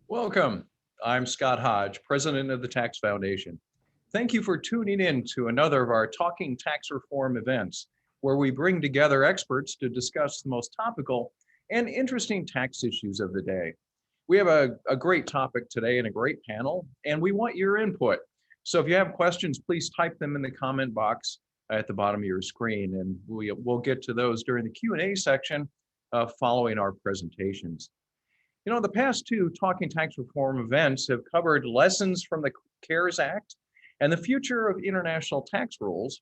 Welcome. I'm Scott Hodge, president of the Tax Foundation. Thank you for tuning in to another of our Talking Tax Reform events, where we bring together experts to discuss the most topical and interesting tax issues of the day. We have a great topic today and a great panel, and we want your input. So if you have questions, please type them in the comment box at the bottom of your screen, and we'll get to those during the Q&A section following our presentations. The past two Talking Tax Reform events have covered lessons from the CARES Act and the future of international tax rules.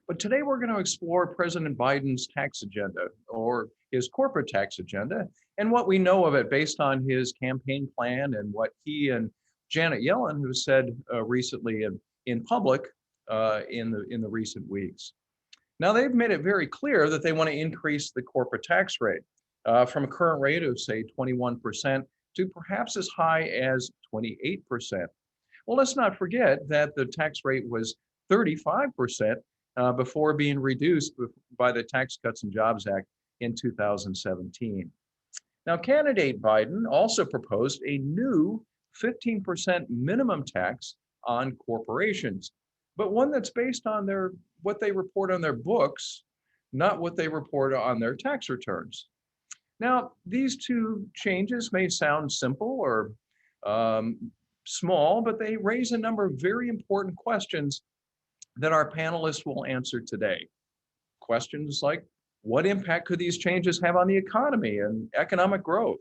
But today we're going to explore President Biden's tax agenda, or his corporate tax agenda, and what we know of it based on his campaign plan and what he and Janet Yellen, who said recently in public in the recent weeks. Now, they've made it very clear that they want to increase the corporate tax rate from a current rate of, say, 21% to perhaps as high as 28%. Well, let's not forget that the tax rate was 35% before being reduced by the Tax Cuts and Jobs Act in 2017. Now, candidate Biden also proposed a new 15% minimum tax on corporations, but one that's based on what they report on their books, not what they report on their tax returns. Now, these two changes may sound simple or small, but they raise a number of very important questions that our panelists will answer today. Questions like, what impact could these changes have on the economy and economic growth?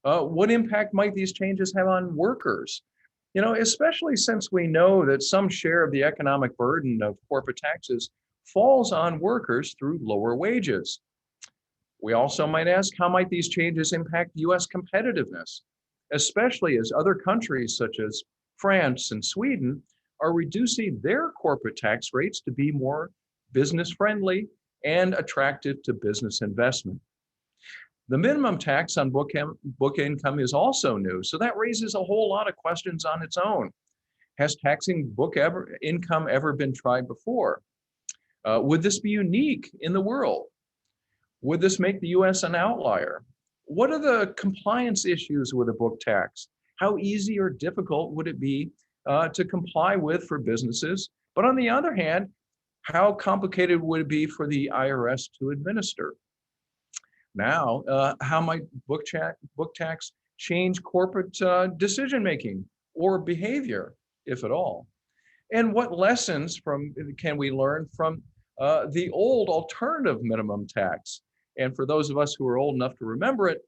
What impact might these changes have on workers? Especially since we know that some share of the economic burden of corporate taxes falls on workers through lower wages. We also might ask, how might these changes impact U.S. competitiveness, especially as other countries such as France and Sweden are reducing their corporate tax rates to be more business friendly and attractive to business investment. The minimum tax on book income is also new, so that raises a whole lot of questions on its own. Has taxing book income ever been tried before? Would this be unique in the world? Would this make the U.S. an outlier? What are the compliance issues with a book tax? How easy or difficult would it be to comply with for businesses? But on the other hand, how complicated would it be for the IRS to administer? Now, how might book tax change corporate decision-making or behavior, if at all? And what lessons can we learn from the old alternative minimum tax? And for those of us who are old enough to remember it,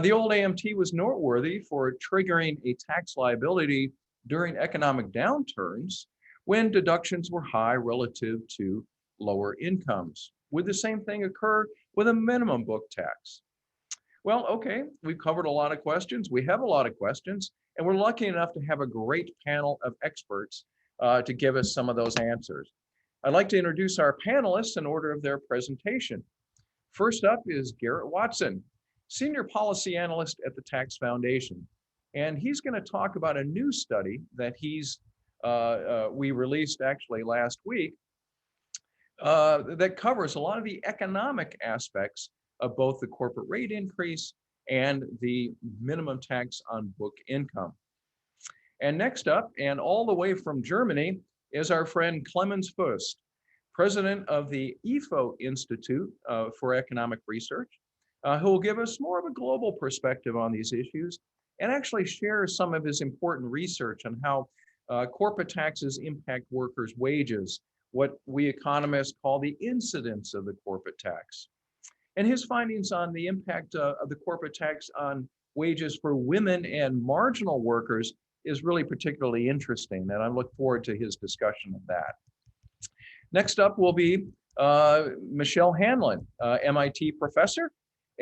the old AMT was noteworthy for triggering a tax liability during economic downturns when deductions were high relative to lower incomes. Would the same thing occur with a minimum book tax? Well, okay, we've covered a lot of questions. We have a lot of questions, and we're lucky enough to have a great panel of experts to give us some of those answers. I'd like to introduce our panelists in order of their presentation. First up is Garrett Watson, Senior Policy Analyst at the Tax Foundation. And he's going to talk about a new study that we released actually last week that covers a lot of the economic aspects of both the corporate rate increase and the minimum tax on book income. And next up, and all the way from Germany, is our friend Clemens Fust, president of the IFO Institute for Economic Research, who will give us more of a global perspective on these issues and actually share some of his important research on how corporate taxes impact workers' wages, what we economists call the incidence of the corporate tax. And his findings on the impact of the corporate tax on wages for women and marginal workers is really particularly interesting, and I look forward to his discussion of that. Next up will be Michelle Hanlon, MIT professor,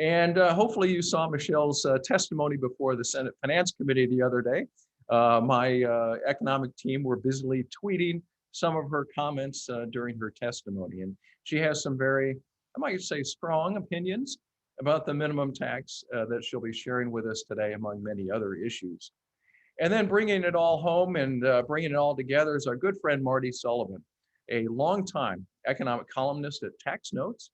and hopefully you saw Michelle's testimony before the Senate Finance Committee the other day. My economic team were busily tweeting some of her comments during her testimony, and she has some very, I might say, strong opinions about the minimum tax that she'll be sharing with us today, among many other issues. And then bringing it all home and bringing it all together is our good friend Marty Sullivan, a longtime economic columnist at Tax Notes.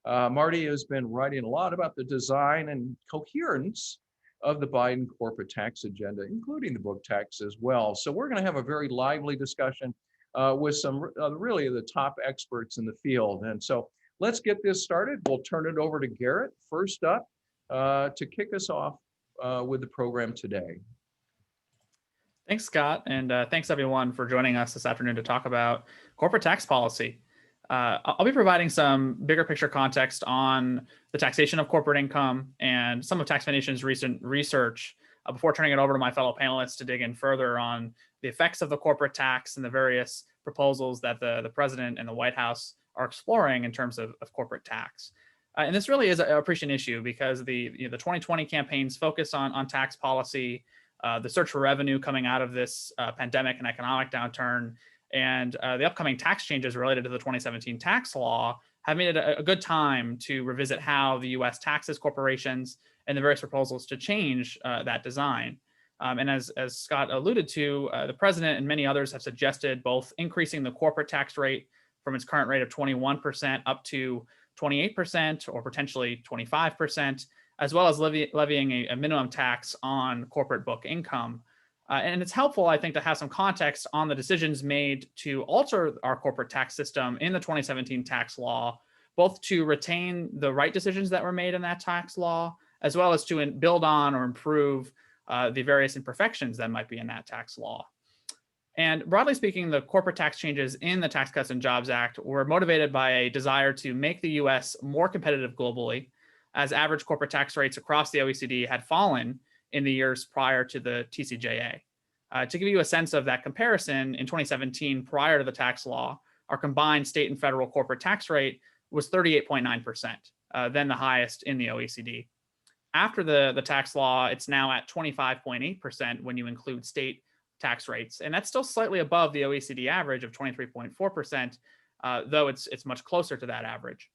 Marty has been writing a lot about the design and coherence of the Biden corporate tax agenda, including the book tax as well. So we're going to have a very lively discussion with some really the top experts in the field. And so let's get this started. We'll turn it over to Garrett first up to kick us off with the program today. Thanks, Scott, and thanks everyone for joining us this afternoon to talk about corporate tax policy. I'll be providing some bigger picture context on the taxation of corporate income and some of Taxman Nation's recent research before turning it over to my fellow panelists to dig in further on the effects of the corporate tax and the various proposals that the president and the White House are exploring in terms of corporate tax. And this really is a prescient issue because the 2020 campaigns focus on tax policy, the search for revenue coming out of this pandemic and economic downturn, and the upcoming tax changes related to the 2017 tax law have made it a good time to revisit how the U.S. taxes corporations and the various proposals to change that design. And as Scott alluded to, the president and many others have suggested both increasing the corporate tax rate from its current rate of 21% up to 28% or potentially 25%, as well as levying a minimum tax on corporate book income. And it's helpful, I think, to have some context on the decisions made to alter our corporate tax system in the 2017 tax law, both to retain the right decisions that were made in that tax law, as well as to build on or improve the various imperfections that might be in that tax law. And broadly speaking, the corporate tax changes in the Tax Cuts and Jobs Act were motivated by a desire to make the US more competitive globally, as average corporate tax rates across the OECD had fallen in the years prior to the TCJA. To give you a sense of that comparison, in 2017, prior to the tax law, our combined state and federal corporate tax rate was 38.9%, then the highest in the OECD. After the tax law, it's now at 25.8% when you include state tax rates, and that's still slightly above the OECD average of 23.4%, though it's much closer to that average.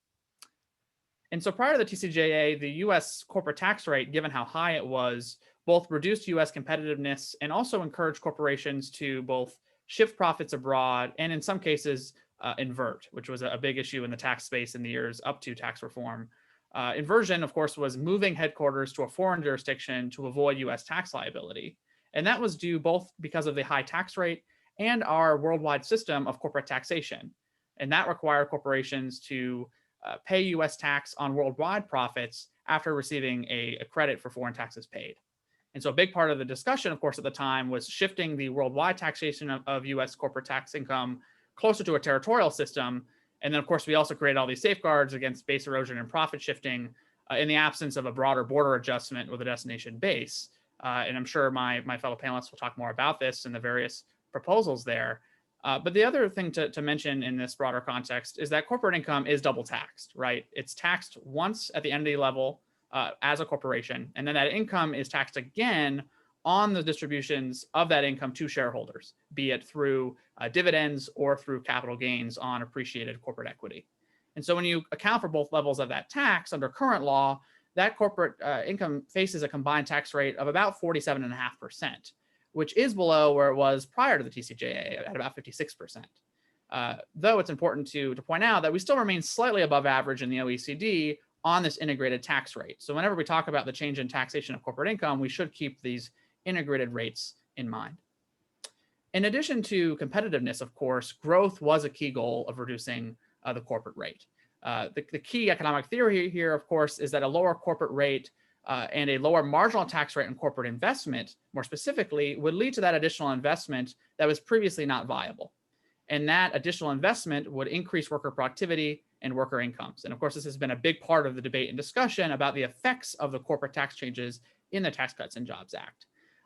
And so prior to the TCJA, the US corporate tax rate, given how high it was, both reduced US competitiveness and also encouraged corporations to both shift profits abroad and in some cases invert, which was a big issue in the tax space in the years up to tax reform. Inversion, of course, was moving headquarters to a foreign jurisdiction to avoid US tax liability. And that was due both because of the high tax rate and our worldwide system of corporate taxation. And that required corporations to pay US tax on worldwide profits after receiving a credit for foreign taxes paid. And so a big part of the discussion, of course, at the time was shifting the worldwide taxation of US corporate tax income closer to a territorial system. And then, of course, we also created all these safeguards against base erosion and profit shifting in the absence of a broader border adjustment with a destination base. And I'm sure my fellow panelists will talk more about this and the various proposals there. But the other thing to mention in this broader context is that corporate income is double taxed, right? It's taxed once at the entity level as a corporation, and then that income is taxed again on the distributions of that income to shareholders, be it through dividends or through capital gains on appreciated corporate equity. And so when you account for both levels of that tax under current law, that corporate income faces a combined tax rate of about 47.5%, which is below where it was prior to the TCJA at about 56%. Though it's important to point out that we still remain slightly above average in the OECD on this integrated tax rate. So whenever we talk about the change in taxation of corporate income, we should keep these integrated rates in mind. In addition to competitiveness, of course, growth was a key goal of reducing the corporate rate. The key economic theory here, of course, is that a lower corporate rate and a lower marginal tax rate on corporate investment, more specifically, would lead to that additional investment that was previously not viable. And that additional investment would increase worker productivity and worker incomes. And of course, this has been a big part of the debate and discussion about the effects of the corporate tax changes in the Tax Cuts and Jobs Act.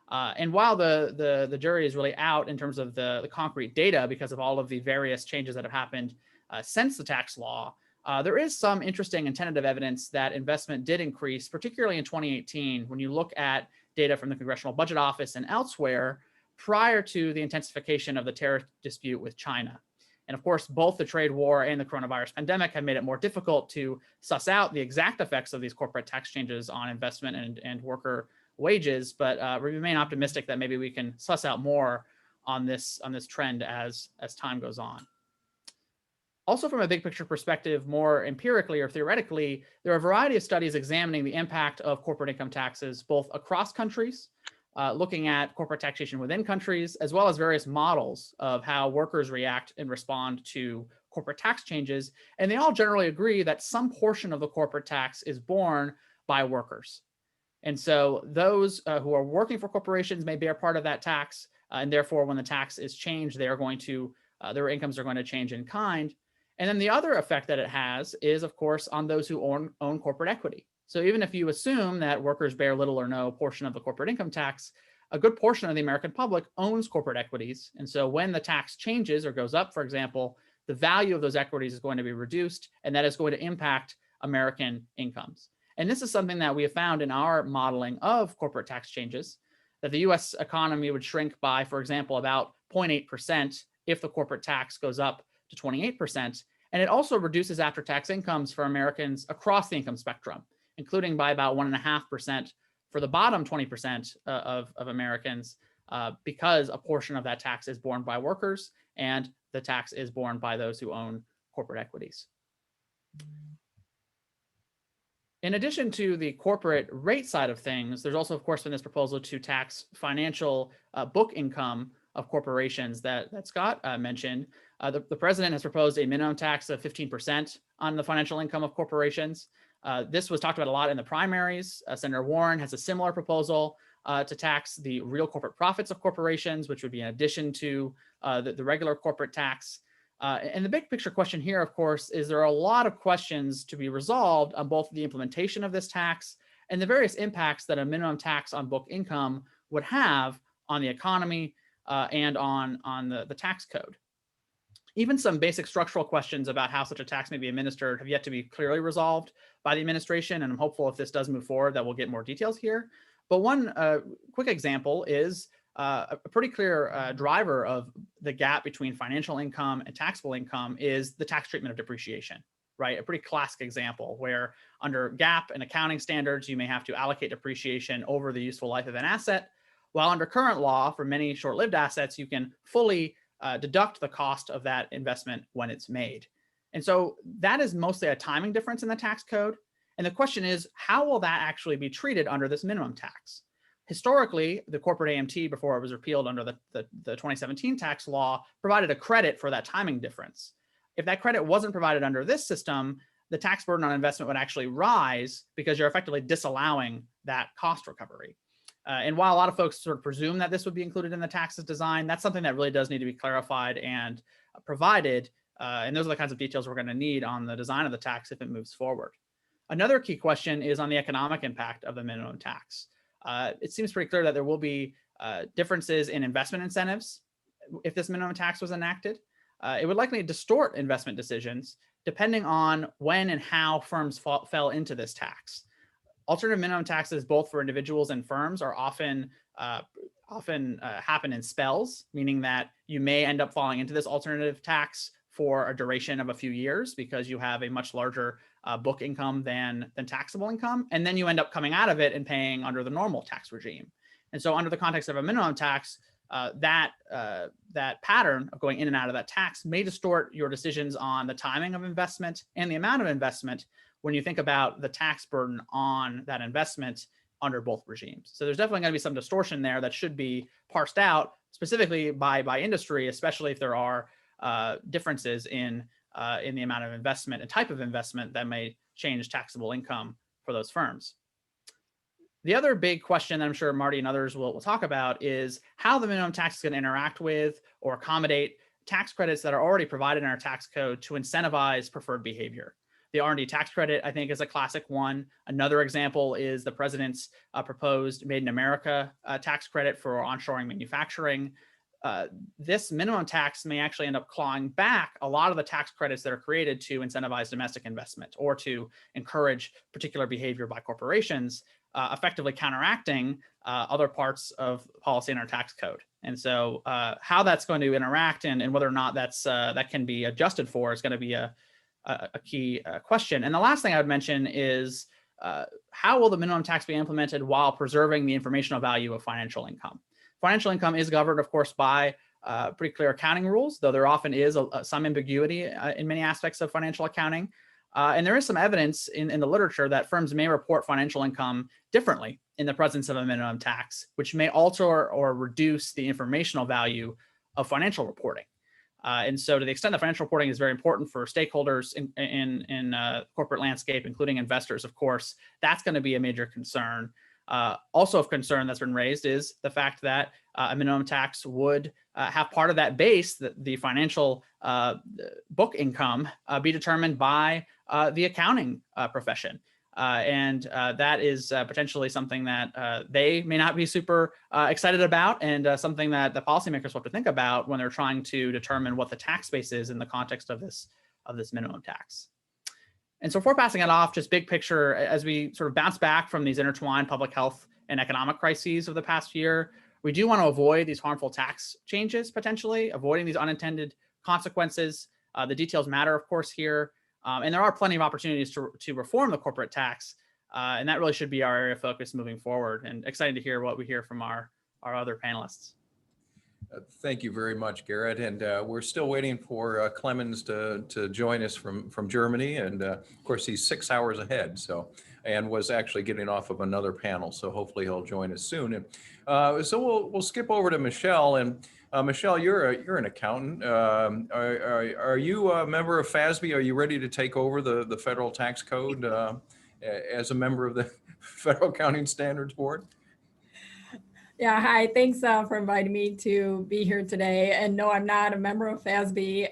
And while the jury is really out in terms of the concrete data because of all of the various changes that have happened since the tax law, there is some interesting and tentative evidence that investment did increase, particularly in 2018, when you look at data from the Congressional Budget Office and elsewhere prior to the intensification of the tariff dispute with China. And of course, both the trade war and the coronavirus pandemic have made it more difficult to suss out the exact effects of these corporate tax changes on investment and worker wages, but we remain optimistic that maybe we can suss out more on this trend as time goes on. Also, from a big picture perspective, more empirically or theoretically, there are a variety of studies examining the impact of corporate income taxes, both across countries, looking at corporate taxation within countries, as well as various models of how workers react and respond to corporate tax changes. And they all generally agree that some portion of the corporate tax is borne by workers. And so those who are working for corporations may bear part of that tax. And therefore, when the tax is changed, they are going to, their incomes are going to change in kind. And then the other effect that it has is, of course, on those who own corporate equity. So even if you assume that workers bear little or no portion of the corporate income tax, a good portion of the American public owns corporate equities. And so when the tax changes or goes up, for example, the value of those equities is going to be reduced, and that is going to impact American incomes. And this is something that we have found in our modeling of corporate tax changes, that the US economy would shrink by, for example, about 0.8% if the corporate tax goes up to 28%. And it also reduces after-tax incomes for Americans across the income spectrum, including by about 1.5% for the bottom 20% of Americans, because a portion of that tax is borne by workers and the tax is borne by those who own corporate equities. In addition to the corporate rate side of things, there's also, of course, been this proposal to tax financial book income of corporations that Scott mentioned. The president has proposed a minimum tax of 15% on the financial income of corporations. This was talked about a lot in the primaries. Senator Warren has a similar proposal to tax the real corporate profits of corporations, which would be in addition to the regular corporate tax. And the big picture question here, of course, is there are a lot of questions to be resolved on both the implementation of this tax and the various impacts that a minimum tax on book income would have on the economy and on the tax code. Even some basic structural questions about how such a tax may be administered have yet to be clearly resolved by the administration, and I'm hopeful if this does move forward that we'll get more details here. But one quick example is a pretty clear driver of the gap between financial income and taxable income is the tax treatment of depreciation, right? A pretty classic example where under GAAP and accounting standards, you may have to allocate depreciation over the useful life of an asset, while under current law, for many short-lived assets, you can fully deduct the cost of that investment when it's made. And so that is mostly a timing difference in the tax code. And the question is, how will that actually be treated under this minimum tax? Historically, the corporate AMT, before it was repealed under the 2017 tax law, provided a credit for that timing difference. If that credit wasn't provided under this system, the tax burden on investment would actually rise because you're effectively disallowing that cost recovery. And while a lot of folks sort of presume that this would be included in the tax's design, that's something that really does need to be clarified and provided. And those are the kinds of details we're going to need on the design of the tax if it moves forward. Another key question is on the economic impact of the minimum tax. It seems pretty clear that there will be differences in investment incentives if this minimum tax was enacted. It would likely distort investment decisions depending on when and how firms fell into this tax. Alternative minimum taxes, both for individuals and firms, are often happen in spells, meaning that you may end up falling into this alternative tax for a duration of a few years because you have a much larger book income than taxable income, and then you end up coming out of it and paying under the normal tax regime. And so, under the context of a minimum tax, that pattern of going in and out of that tax may distort your decisions on the timing of investment and the amount of investment when you think about the tax burden on that investment under both regimes. So there's definitely going to be some distortion there that should be parsed out specifically by industry, especially if there are differences in the amount of investment and type of investment that may change taxable income for those firms. The other big question that I'm sure Marty and others will talk about is how the minimum tax is going to interact with or accommodate tax credits that are already provided in our tax code to incentivize preferred behavior. The R&D tax credit, I think, is a classic one. Another example is the president's proposed Made in America tax credit for onshoring manufacturing. This minimum tax may actually end up clawing back a lot of the tax credits that are created to incentivize domestic investment or to encourage particular behavior by corporations, effectively counteracting other parts of policy in our tax code. And so how that's going to interact and whether or not that can be adjusted for is going to be a key question. And the last thing I would mention is how will the minimum tax be implemented while preserving the informational value of financial income? Financial income is governed, of course, by pretty clear accounting rules, though there often is some ambiguity in many aspects of financial accounting. And there is some evidence in the literature that firms may report financial income differently in the presence of a minimum tax, which may alter or reduce the informational value of financial reporting. And so to the extent that financial reporting is very important for stakeholders in corporate landscape, including investors, of course, that's going to be a major concern. Also of concern that's been raised is the fact that a minimum tax would have part of that base, the financial book income, be determined by the accounting profession. And that is potentially something that they may not be super excited about, and something that the policymakers will have to think about when they're trying to determine what the tax base is in the context of this minimum tax. And so before passing it off, just big picture, as we sort of bounce back from these intertwined public health and economic crises of the past year, we do want to avoid these harmful tax changes, potentially, avoiding these unintended consequences. The details matter, of course, here. And there are plenty of opportunities to reform the corporate tax. And that really should be our area of focus moving forward. And excited to hear what we hear from our other panelists. Thank you very much, Garrett. And we're still waiting for Clemens to join us from Germany. And of course, he's 6 hours ahead. And was actually getting off of another panel. So hopefully he'll join us soon. And so we'll skip over to Michelle. And Michelle, you're an accountant. Are you a member of FASB? Are you ready to take over the federal tax code as a member of the Federal Accounting Standards Board? Yeah, hi, thanks for inviting me to be here today. And no, I'm not a member of FASB,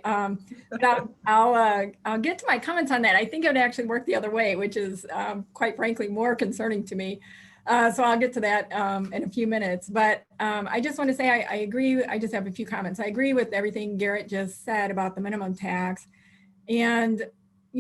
but I'll get to my comments on that. I think it would actually work the other way, which is quite frankly more concerning to me. So I'll get to that in a few minutes. But I just want to say I agree. I just have a few comments. I agree with everything Garrett just said about the minimum tax. And,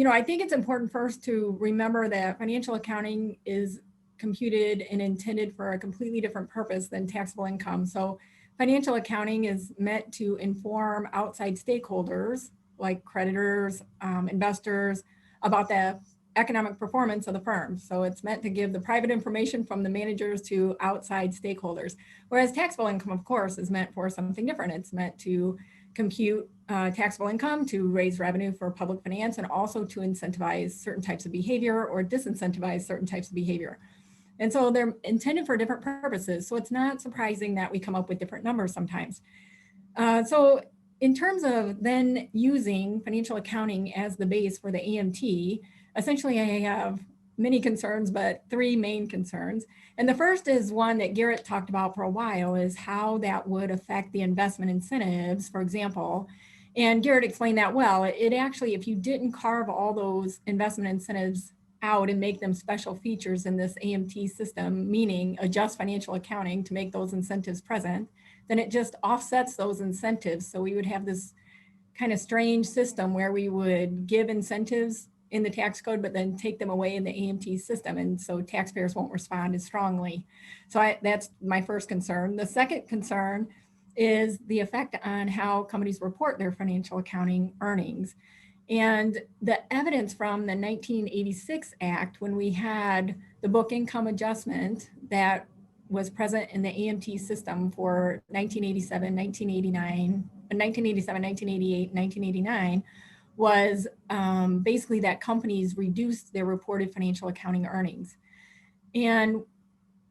I think it's important first to remember that financial accounting is computed and intended for a completely different purpose than taxable income. So financial accounting is meant to inform outside stakeholders like creditors, investors about the economic performance of the firm. So it's meant to give the private information from the managers to outside stakeholders. Whereas taxable income, of course, is meant for something different. It's meant to compute taxable income to raise revenue for public finance and also to incentivize certain types of behavior or disincentivize certain types of behavior. And so they're intended for different purposes. So it's not surprising that we come up with different numbers sometimes. So in terms of then using financial accounting as the base for the AMT, essentially I have many concerns, but three main concerns. And the first is one that Garrett talked about for a while, is how that would affect the investment incentives, for example. And Garrett explained that well. It actually, if you didn't carve all those investment incentives out and make them special features in this AMT system, meaning adjust financial accounting to make those incentives present, then it just offsets those incentives. So we would have this kind of strange system where we would give incentives in the tax code, but then take them away in the AMT system. And so taxpayers won't respond as strongly. So that's my first concern. The second concern is the effect on how companies report their financial accounting earnings. And the evidence from the 1986 Act, when we had the book income adjustment that was present in the AMT system for 1987, 1988, 1989, was basically that companies reduced their reported financial accounting earnings. And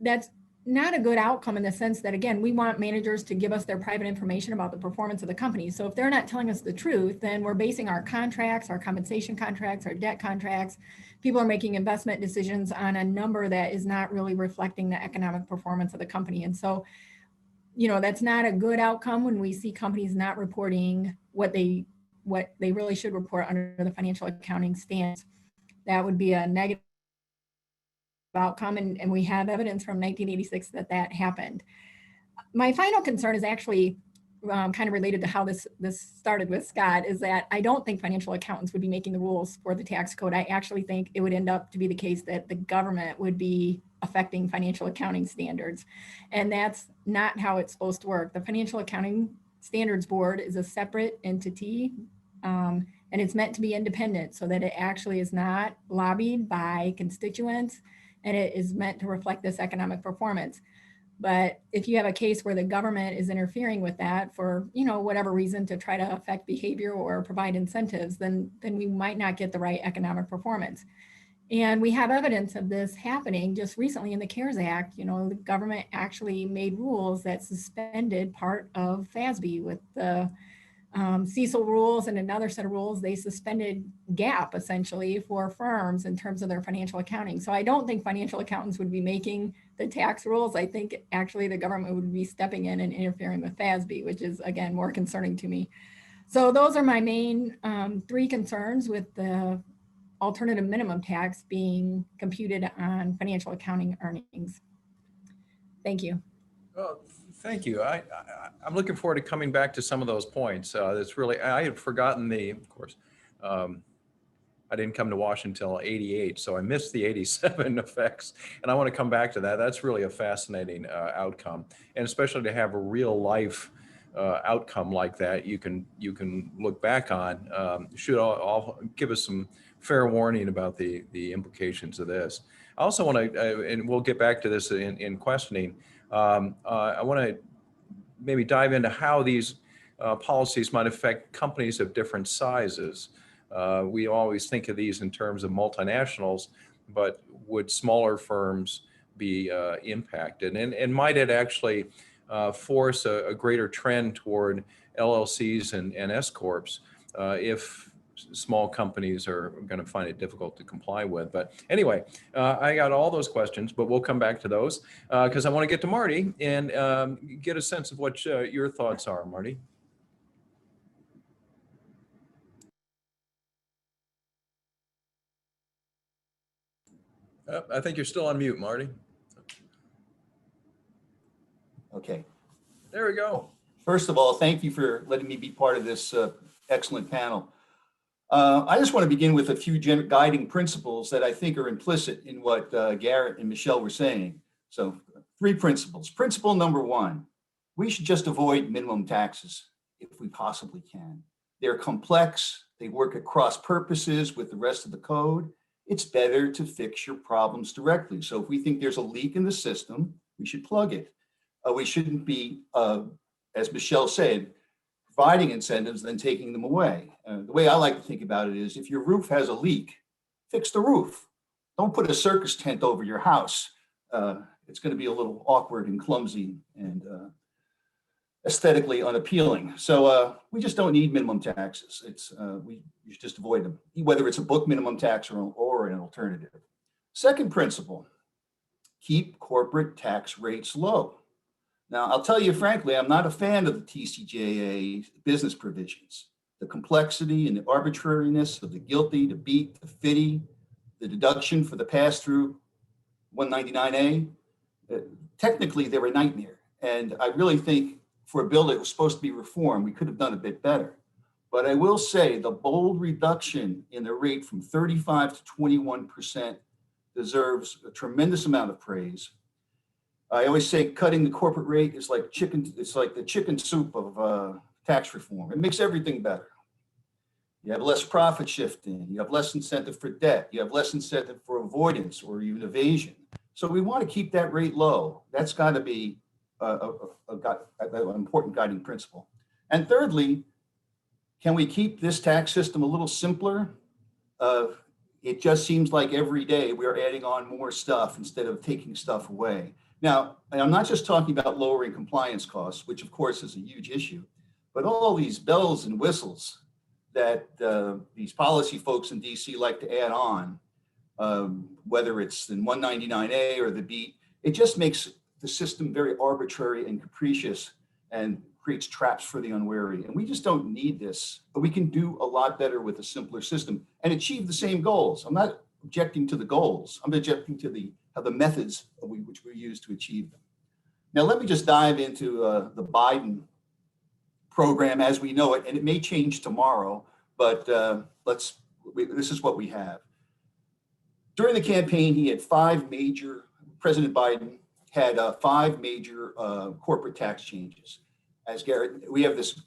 that's not a good outcome in the sense that, again, we want managers to give us their private information about the performance of the company. So if they're not telling us the truth, then we're basing our contracts, our compensation contracts, our debt contracts. People are making investment decisions on a number that is not really reflecting the economic performance of the company. And so, that's not a good outcome when we see companies not reporting what they really should report under the financial accounting standards. That would be a negative outcome, and we have evidence from 1986 that happened. My final concern is actually kind of related to how this started with Scott, is that I don't think financial accountants would be making the rules for the tax code. I actually think it would end up to be the case that the government would be affecting financial accounting standards, and that's not how it's supposed to work. The Financial Accounting Standards Board is a separate entity, and it's meant to be independent so that it actually is not lobbied by constituents, and it is meant to reflect this economic performance. But if you have a case where the government is interfering with that for, whatever reason to try to affect behavior or provide incentives, then we might not get the right economic performance. And we have evidence of this happening just recently in the CARES Act. The government actually made rules that suspended part of FASB with the CECL rules and another set of rules. They suspended GAAP essentially for firms in terms of their financial accounting. So I don't think financial accountants would be making the tax rules. I think actually the government would be stepping in and interfering with FASB, which is again more concerning to me. So those are my main three concerns with the alternative minimum tax being computed on financial accounting earnings. Thank you. Well, thank you. I'm looking forward to coming back to some of those points. That's really, I had forgotten of course, I didn't come to Washington until '88, so I missed the '87 effects, and I want to come back to that. That's really a fascinating outcome, and especially to have a real life outcome like that, you can look back on. Should all give us some fair warning about the implications of this. I also want to, and we'll get back to this in questioning. I want to maybe dive into how these policies might affect companies of different sizes. We always think of these in terms of multinationals, but would smaller firms be impacted? And might it actually force a greater trend toward LLCs and S corps if small companies are going to find it difficult to comply with? But anyway, I got all those questions, but we'll come back to those because I want to get to Marty and get a sense of what your thoughts are, Marty. I think you're still on mute, Marty. Okay. There we go. First of all, thank you for letting me be part of this excellent panel. I just want to begin with a few guiding principles that I think are implicit in what Garrett and Michelle were saying. So 3 principles. Principle number 1, we should just avoid minimum taxes if we possibly can. They're complex. They work at cross purposes with the rest of the code. It's better to fix your problems directly. So if we think there's a leak in the system, we should plug it. We shouldn't be, as Michelle said, providing incentives, then taking them away. The way I like to think about it is if your roof has a leak, fix the roof. Don't put a circus tent over your house. It's going to be a little awkward and clumsy and aesthetically unappealing. So we just don't need minimum taxes. We should just avoid them, whether it's a book minimum tax or an alternative. Second principle, keep corporate tax rates low. Now, I'll tell you frankly, I'm not a fan of the TCJA business provisions. The complexity and the arbitrariness of the GILTI, the BEAT, the FDII, the deduction for the pass-through 199A, technically they're a nightmare. And I really think for a bill that was supposed to be reformed, we could have done a bit better. But I will say the bold reduction in the rate from 35 to 21% deserves a tremendous amount of praise. I always say cutting the corporate rate is like chicken. It's like the chicken soup of tax reform. It makes everything better. You have less profit shifting. You have less incentive for debt. You have less incentive for avoidance or even evasion. So we want to keep that rate low. That's got to be an important guiding principle. And thirdly, can we keep this tax system a little simpler? It just seems like every day we're adding on more stuff instead of taking stuff away. Now, I'm not just talking about lowering compliance costs, which of course is a huge issue, but all these bells and whistles that these policy folks in DC like to add on, whether it's in 199A or the BEAT, it just makes the system very arbitrary and capricious and creates traps for the unwary. And we just don't need this, but we can do a lot better with a simpler system and achieve the same goals. I'm not objecting to the goals. I'm objecting to the methods which we use to achieve them. Now, let me just dive into the Biden program as we know it, and it may change tomorrow, but this is what we have. During the campaign, President Biden had 5 major corporate tax changes. As Garrett, we have this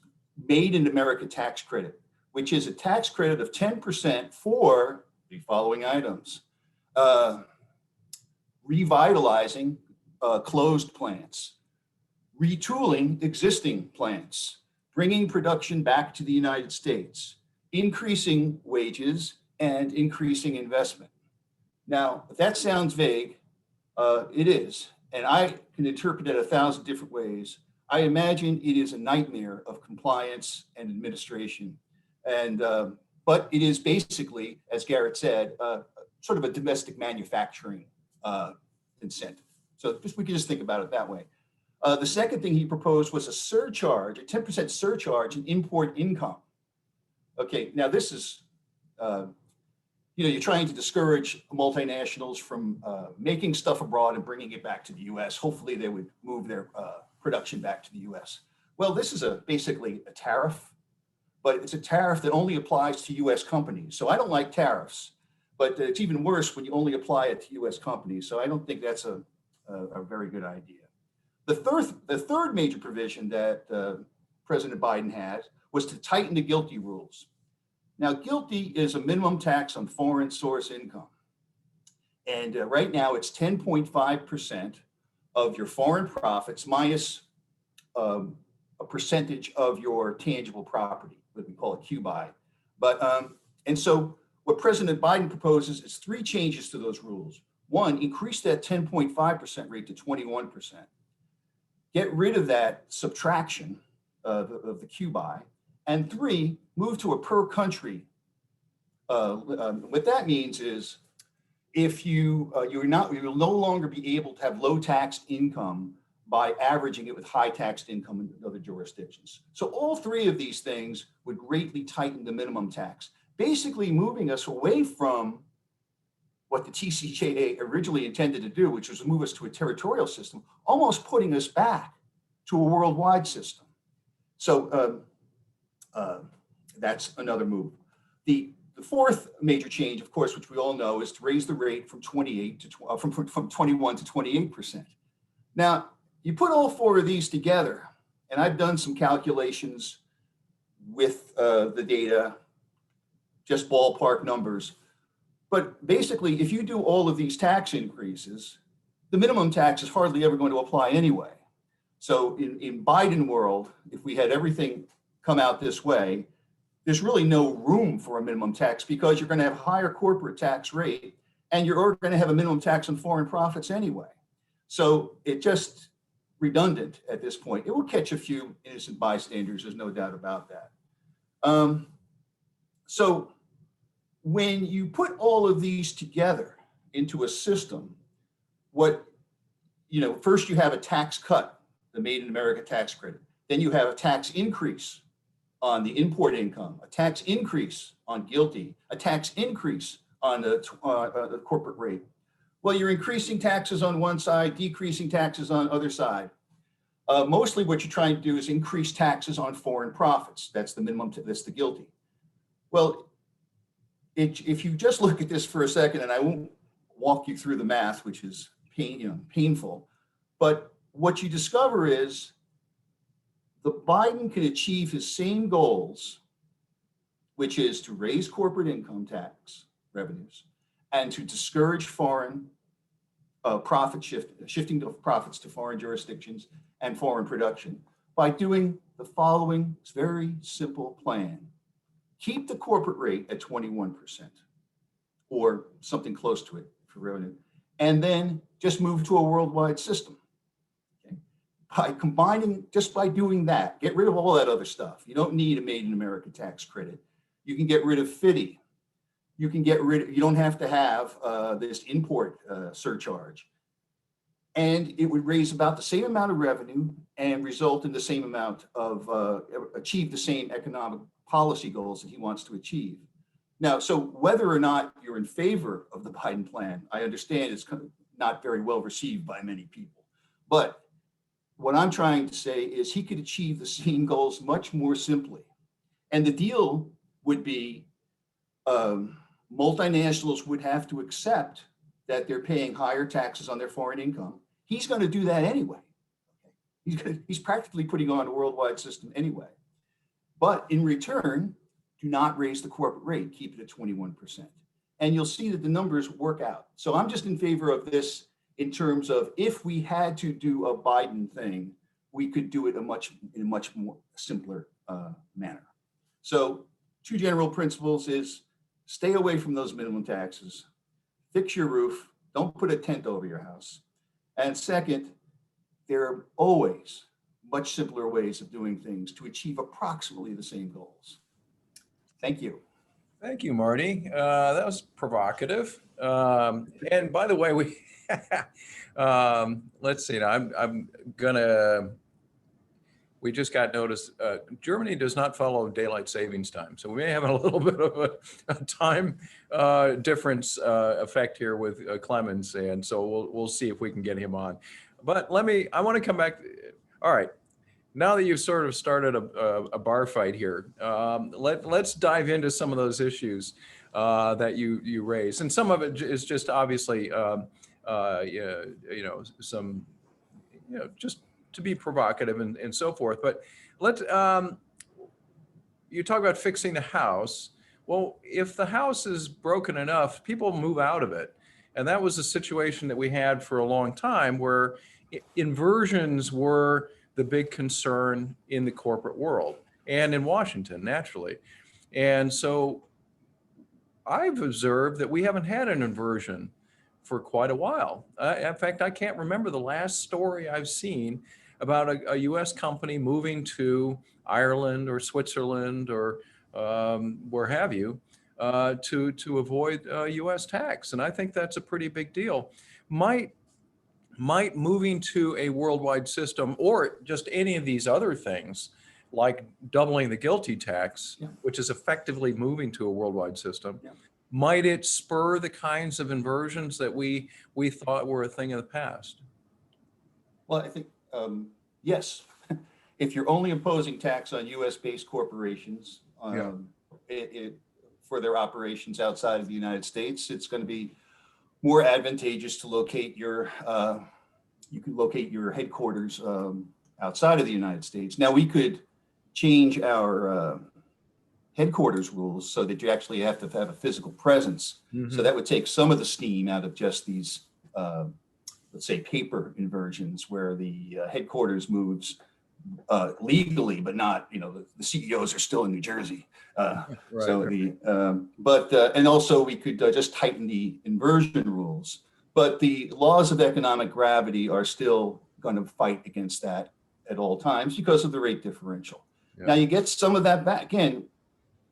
Made in America tax credit, which is a tax credit of 10% for the following items. Revitalizing closed plants, retooling existing plants, bringing production back to the United States, increasing wages, and increasing investment. Now, if that sounds vague, it is, and I can interpret it 1,000 different ways. I imagine it is a nightmare of compliance and administration. And, but it is basically, as Garrett said, sort of a domestic manufacturing incentive. So we can just think about it that way. The second thing he proposed was a surcharge, a 10% surcharge in import income. Okay, now this is, you're trying to discourage multinationals from making stuff abroad and bringing it back to the US. Hopefully they would move their production back to the US. Well, this is basically a tariff, but it's a tariff that only applies to US companies. So I don't like tariffs, but it's even worse when you only apply it to US companies. So I don't think that's a very good idea. The third major provision that President Biden had was to tighten the GILTI rules. Now, GILTI is a minimum tax on foreign source income. And right now it's 10.5% of your foreign profits minus a percentage of your tangible property, what we call a QBI. But, and so what President Biden proposes is 3 changes to those rules. 1, increase that 10.5% rate to 21%. Get rid of that subtraction of the QBI. And 3, move to a per country. What that means is if you will no longer be able to have low taxed income by averaging it with high taxed income in other jurisdictions. So all 3 of these things would greatly tighten the minimum tax, basically moving us away from what the TCJA originally intended to do, which was move us to a territorial system, almost putting us back to a worldwide system. So that's another move. The fourth major change, of course, which we all know, is to raise the rate from 21 to 28%. Now, you put all 4 of these together, and I've done some calculations with the data, just ballpark numbers. But basically, if you do all of these tax increases, the minimum tax is hardly ever going to apply anyway. So in Biden world, if we had everything come out this way, there's really no room for a minimum tax because you're going to have higher corporate tax rate and you're going to have a minimum tax on foreign profits anyway. So it just redundant at this point. It will catch a few innocent bystanders, there's no doubt about that. So when you put all of these together into a system, first you have a tax cut, the Made in America tax credit. Then you have a tax increase on the import income, a tax increase on GILTI, a tax increase on the corporate rate. Well, you're increasing taxes on one side, decreasing taxes on the other side. Mostly what you're trying to do is increase taxes on foreign profits. That's the minimum, that's the GILTI. Well, if you just look at this for a second, and I won't walk you through the math, which is painful, but what you discover is the Biden can achieve his same goals, which is to raise corporate income tax revenues and to discourage foreign shifting of profits to foreign jurisdictions and foreign production by doing the following very simple plan. Keep the corporate rate at 21% or something close to it for revenue, and then just move to a worldwide system. Okay? By combining, just by doing that, get rid of all that other stuff. You don't need a Made in America tax credit. You can get rid of FDII. You don't have to have this import surcharge. And it would raise about the same amount of revenue and result in the same amount of, achieve the same economic policy goals that he wants to achieve. Now, so whether or not you're in favor of the Biden plan, I understand it's not very well received by many people. But what I'm trying to say is he could achieve the same goals much more simply. And the deal would be multinationals would have to accept that they're paying higher taxes on their foreign income. He's going to do that anyway. He's practically putting on a worldwide system anyway. But in return, do not raise the corporate rate, keep it at 21%. And you'll see that the numbers work out. So I'm just in favor of this in terms of if we had to do a Biden thing, we could do it in a much more simpler manner. So 2 general principles is stay away from those minimum taxes, fix your roof, don't put a tent over your house. And second, there are always much simpler ways of doing things to achieve approximately the same goals. Thank you. Thank you, Marty. That was provocative. And by the way, let's see. Now, we just got notice. Germany does not follow daylight savings time, so we may have a little bit of a time difference effect here with Clemens, and so we'll see if we can get him on. But I want to come back. All right. Now that you've sort of started a bar fight here, let's dive into some of those issues that you raised, and some of it is just obviously, just to be provocative and so forth. But you talk about fixing the house. Well, if the house is broken enough, people move out of it, and that was a situation that we had for a long time where inversions were the big concern in the corporate world and in Washington, naturally. And so I've observed that we haven't had an inversion for quite a while. In fact, I can't remember the last story I've seen about a US company moving to Ireland or Switzerland or where have you to avoid US tax. And I think that's a pretty big deal. Might moving to a worldwide system or just any of these other things like doubling the GILTI tax, which is effectively moving to a worldwide system, might it spur the kinds of inversions that we thought were a thing of the past? Well, I think, yes. If you're only imposing tax on US-based corporations for their operations outside of the United States, it's going to be more advantageous to locate your headquarters outside of the United States. Now we could change our headquarters rules so that you actually have to have a physical presence. Mm-hmm. So that would take some of the steam out of just these, let's say, paper inversions where the headquarters moves legally, but not, the CEOs are still in New Jersey. Right. So and also we could just tighten the inversion rules, but the laws of economic gravity are still going to fight against that at all times because of the rate differential. Yeah. Now you get some of that back. Again,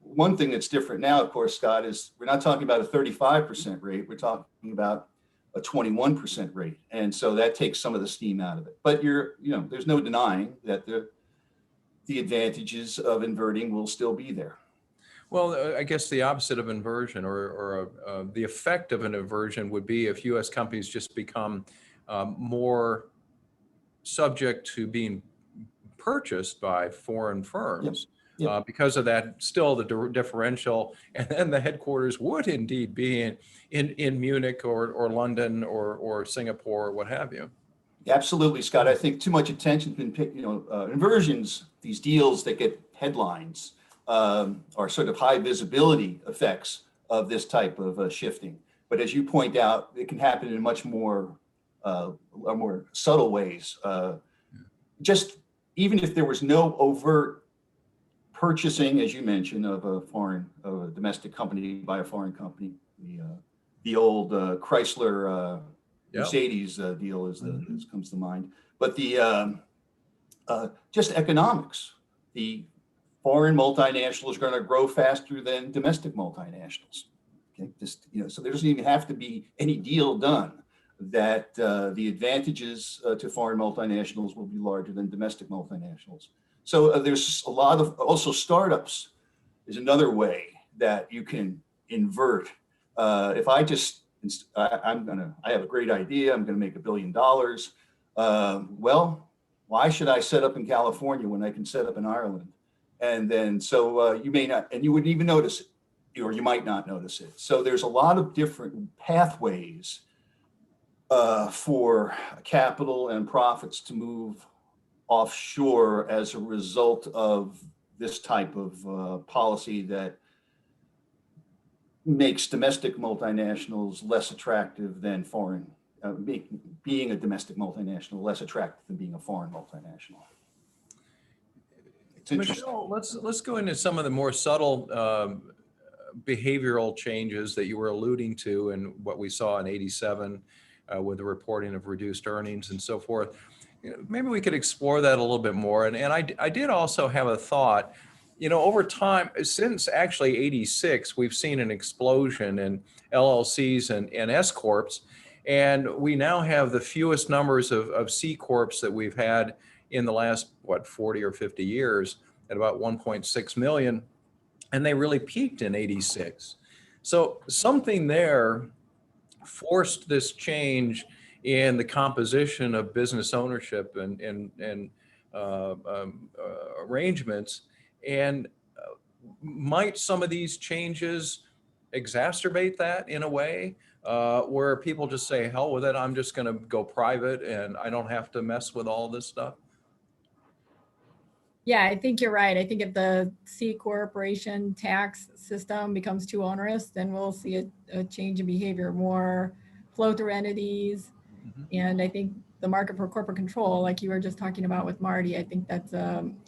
one thing that's different now, of course, Scott, is we're not talking about a 35% rate. We're talking about a 21% rate. And so that takes some of the steam out of it. But there's no denying that the advantages of inverting will still be there. Well, I guess the opposite of inversion or the effect of an inversion would be if U.S. companies just become more subject to being purchased by foreign firms. Yep. Because of that, still the differential, and then the headquarters would indeed be in Munich or London or Singapore or what have you. Absolutely, Scott. I think too much attention's been picked. Inversions, these deals that get headlines, are sort of high visibility effects of this type of shifting. But as you point out, it can happen in much more subtle ways. Just even if there was no overt purchasing, as you mentioned, of a domestic company by a foreign company, the old Chrysler Mercedes deal is comes to mind. But the just economics, the foreign multinationals are going to grow faster than domestic multinationals. Okay, so there doesn't even have to be any deal done that the advantages to foreign multinationals will be larger than domestic multinationals. So there's a lot of also startups is another way that you can invert. If I have a great idea, I'm going to make $1 billion. Well, why should I set up in California when I can set up in Ireland? And then so you may not, and you wouldn't even notice it, or you might not notice it. So there's a lot of different pathways for capital and profits to move offshore as a result of this type of policy that makes domestic multinationals less attractive than foreign being a domestic multinational less attractive than being a foreign multinational. It's interesting. Michelle, let's go into some of the more subtle behavioral changes that you were alluding to and what we saw in '87 with the reporting of reduced earnings and so forth. Maybe we could explore that a little bit more. And I did also have a thought, over time, since actually '86, we've seen an explosion in LLCs and S Corps. And we now have the fewest numbers of C Corps that we've had in the last, 40 or 50 years, at about 1.6 million. And they really peaked in '86. So something there forced this change in the composition of business ownership and arrangements. And might some of these changes exacerbate that in a way where people just say, hell with it, I'm just going to go private and I don't have to mess with all this stuff? Yeah, I think you're right. I think if the C corporation tax system becomes too onerous, then we'll see a change in behavior, more flow through entities. And I think the market for corporate control, like you were just talking about with Marty, I think that's,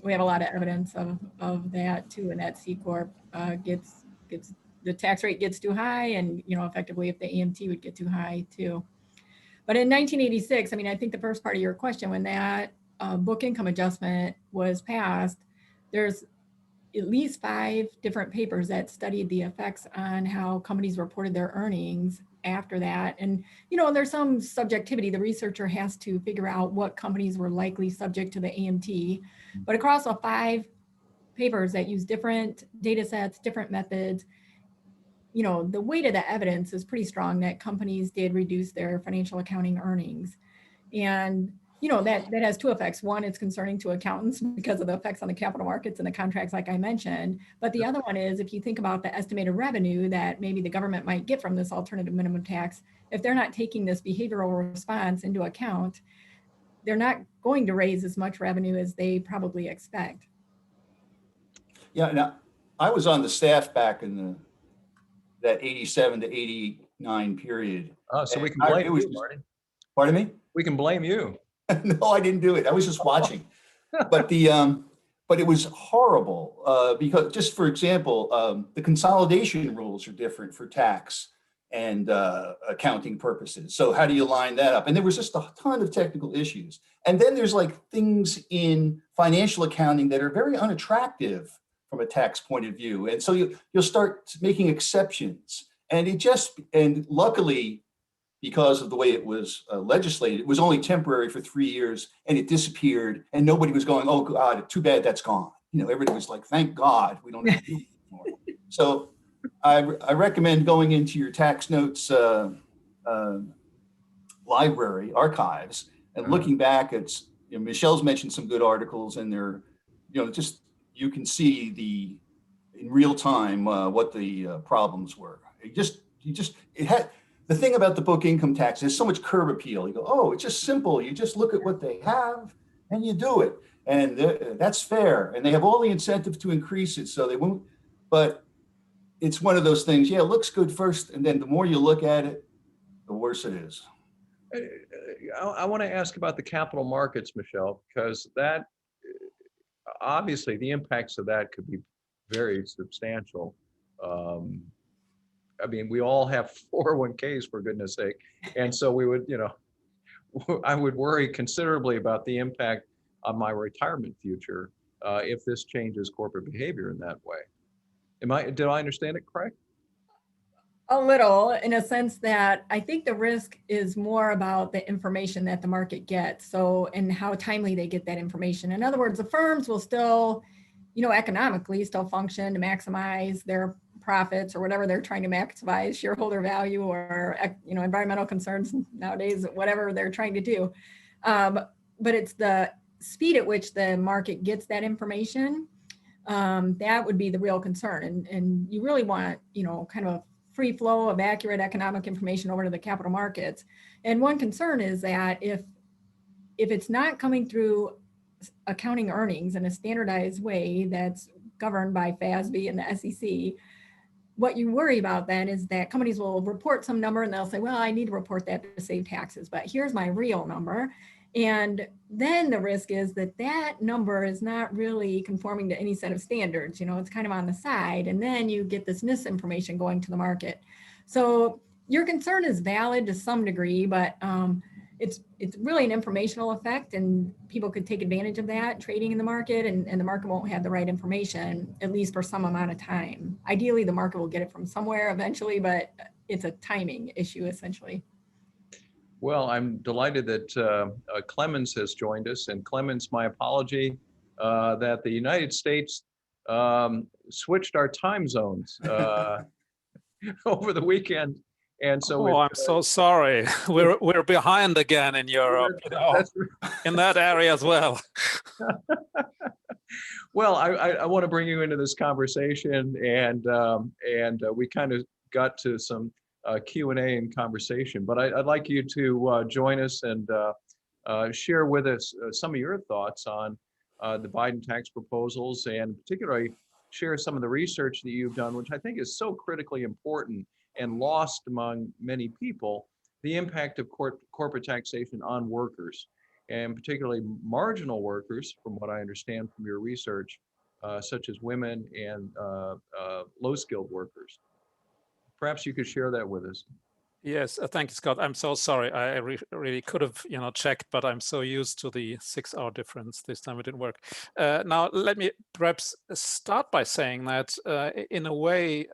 we have a lot of evidence of that too. And that C corp gets the tax rate gets too high, and effectively if the AMT would get too high too. But in 1986, I mean, I think the first part of your question, when that book income adjustment was passed, there's at least 5 different papers that studied the effects on how companies reported their earnings after that. And, there's some subjectivity. The researcher has to figure out what companies were likely subject to the AMT. But across all 5 papers that use different data sets, different methods, the weight of the evidence is pretty strong that companies did reduce their financial accounting earnings. And that has 2 effects. One, it's concerning to accountants because of the effects on the capital markets and the contracts, like I mentioned. But the other one is, if you think about the estimated revenue that maybe the government might get from this alternative minimum tax, if they're not taking this behavioral response into account, they're not going to raise as much revenue as they probably expect. Yeah, now I was on the staff back in that '87 to '89 period. So we can blame you, Marty. Pardon me? We can blame you. No, I didn't do it. I was just watching. But it was horrible because, just for example, the consolidation rules are different for tax and accounting purposes. So how do you line that up? And there was just a ton of technical issues. And then there's like things in financial accounting that are very unattractive from a tax point of view. And so you'll start making exceptions. And luckily, because of the way it was legislated, it was only temporary for 3 years, and it disappeared, and nobody was going, oh God, too bad that's gone. Everybody was like, thank God we don't have to do it anymore. So I recommend going into your tax notes library archives and looking back at, Michelle's mentioned some good articles, and they're, just, you can see in real time what the problems were. The thing about the book income tax, there's so much curb appeal. You go, oh, it's just simple. You just look at what they have and you do it. And that's fair. And they have all the incentive to increase it, so they won't. But it's one of those things, yeah, it looks good first. And then the more you look at it, the worse it is. I want to ask about the capital markets, Michelle, because that, obviously, the impacts of that could be very substantial. I mean, we all have 401ks, for goodness sake. And so we would, I would worry considerably about the impact on my retirement future if this changes corporate behavior in that way. Did I understand it correct? A little, in a sense that I think the risk is more about the information that the market gets. And how timely they get that information. In other words, the firms will still, economically still function to maximize their profits or whatever they're trying to maximize, shareholder value or environmental concerns nowadays, whatever they're trying to do. But it's the speed at which the market gets that information that would be the real concern. And you really want kind of a free flow of accurate economic information over to the capital markets. And one concern is that if it's not coming through accounting earnings in a standardized way that's governed by FASB and the SEC, what you worry about then is that companies will report some number and they'll say, well, I need to report that to save taxes, but here's my real number. And then the risk is that that number is not really conforming to any set of standards. It's kind of on the side. And then you get this misinformation going to the market. So your concern is valid to some degree, but it's really an informational effect, and people could take advantage of that trading in the market, and the market won't have the right information, at least for some amount of time. Ideally, the market will get it from somewhere eventually, but it's a timing issue essentially. Well, I'm delighted that Clemens has joined us. And Clemens, my apology that the United States switched our time zones over the weekend. And so I'm so sorry. We're behind again in Europe, in that area as well. Well, I want to bring you into this conversation, and we kind of got to some Q&A and conversation, but I'd like you to join us and share with us some of your thoughts on the Biden tax proposals, and particularly share some of the research that you've done, which I think is so critically important and lost among many people, the impact of corporate taxation on workers, and particularly marginal workers, from what I understand from your research, such as women and low-skilled workers. Perhaps you could share that with us. Yes, thank you, Scott. I'm so sorry. I really could have, checked, but I'm so used to the 6-hour difference. This time it didn't work. Now, let me perhaps start by saying that in a way,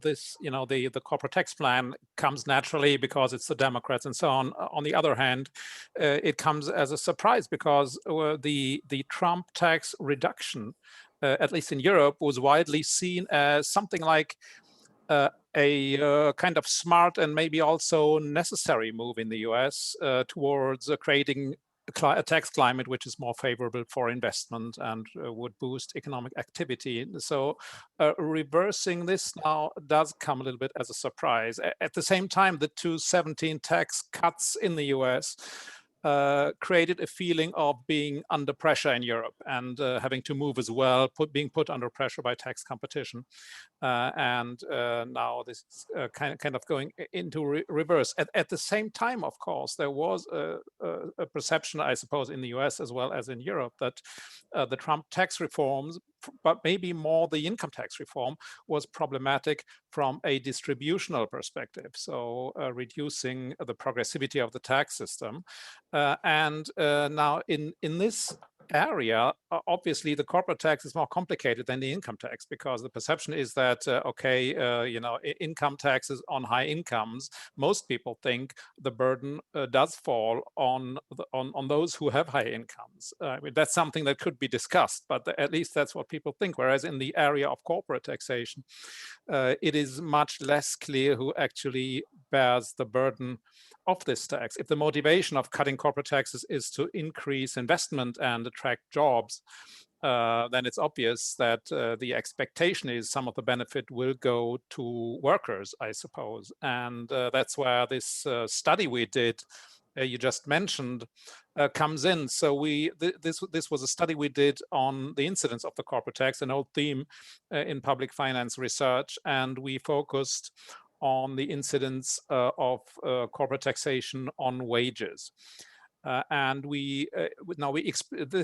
this, the corporate tax plan comes naturally because it's the Democrats and so on. On the other hand, it comes as a surprise because the Trump tax reduction, at least in Europe, was widely seen as something like a kind of smart and maybe also necessary move in the US towards creating a tax climate which is more favorable for investment and would boost economic activity. So reversing this now does come a little bit as a surprise. At the same time, the 2017 tax cuts in the US created a feeling of being under pressure in Europe and having to move as well, being put under pressure by tax competition. And now this is kind of going into reverse. At the same time, of course, there was a perception, I suppose, in the US as well as in Europe that the Trump tax reforms, but maybe more the income tax reform, was problematic from a distributional perspective. So reducing the progressivity of the tax system. And now in this area, obviously the corporate tax is more complicated than the income tax, because the perception is that income taxes on high incomes, most people think the burden does fall on those who have high incomes. I mean, that's something that could be discussed, but at least that's what people think. Whereas in the area of corporate taxation, it is much less clear who actually bears the burden of this tax. If the motivation of cutting corporate taxes is to increase investment and attract jobs, then it's obvious that the expectation is some of the benefit will go to workers, I suppose. And that's where this study we did, you just mentioned, comes in. So this was a study we did on the incidence of the corporate tax, an old theme in public finance research, and we focused on the incidence of corporate taxation on wages. And